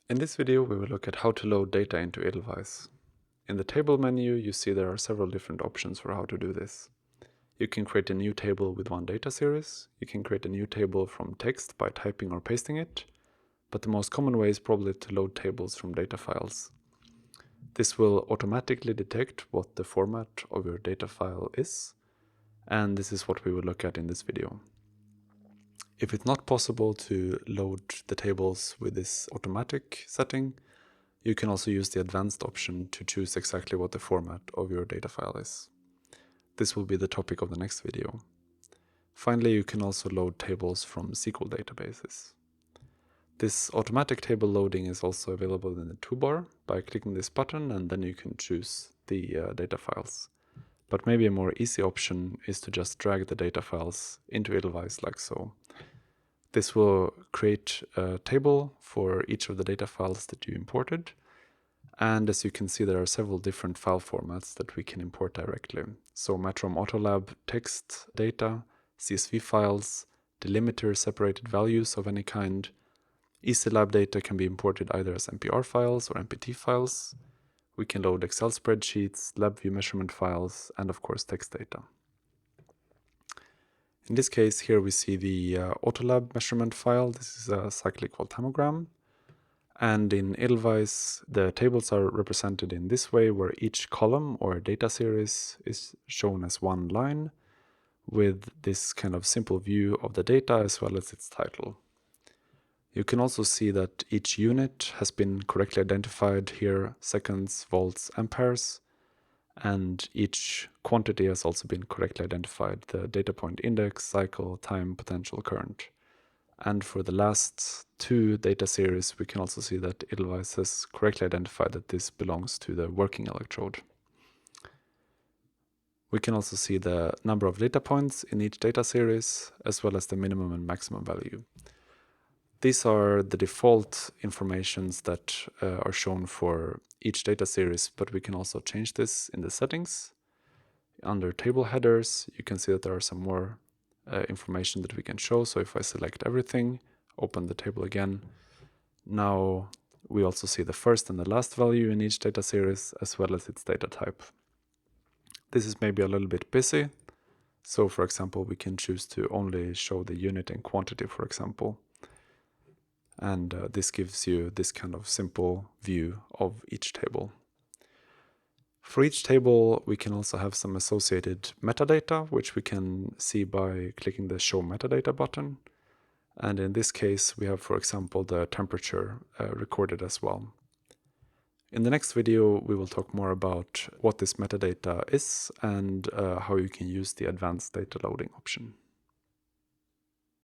In this video, we will look at how to load data into Edelweiss. In the table menu, you see there are several different options for how to do this. You can create a new table with one data series. You can create a new table from text by typing or pasting it. But the most common way is probably to load tables from data files. This will automatically detect what the format of your data file is. And this is what we will look at in this video. If it's not possible to load the tables with this automatic setting, you can also use the advanced option to choose exactly what the format of your data file is. This will be the topic of the next video. Finally, you can also load tables from SQL databases. This automatic table loading is also available in the toolbar by clicking this button, and then you can choose the data files. But maybe a more easy option is to just drag the data files into Edelweiss like so. This will create a table for each of the data files that you imported. And as you can see, there are several different file formats that we can import directly. So Matrom Autolab text data, CSV files, delimiter separated values of any kind. EasyLab data can be imported either as MPR files or MPT files. We can load Excel spreadsheets, LabVIEW measurement files, and of course text data. In this case, here we see the Autolab measurement file. This is a cyclic voltammogram. And in Edelweiss, the tables are represented in this way, where each column or data series is shown as one line with this kind of simple view of the data as well as its title. You can also see that each unit has been correctly identified here, seconds, volts, amperes, and each quantity has also been correctly identified, the data point index, cycle, time, potential, current. And for the last two data series, we can also see that Edelweiss has correctly identified that this belongs to the working electrode. We can also see the number of data points in each data series, as well as the minimum and maximum value. These are the default informations that are shown for each data series, but we can also change this in the settings. Under table headers, you can see that there are some more information that we can show. So if I select everything, open the table again, now we also see the first and the last value in each data series, as well as its data type. This is maybe a little bit busy. So for example, we can choose to only show the unit and quantity, for example. And this gives you this kind of simple view of each table. For each table, we can also have some associated metadata, which we can see by clicking the Show Metadata button. And in this case, we have, for example, the temperature recorded as well. In the next video, we will talk more about what this metadata is and how you can use the advanced data loading option.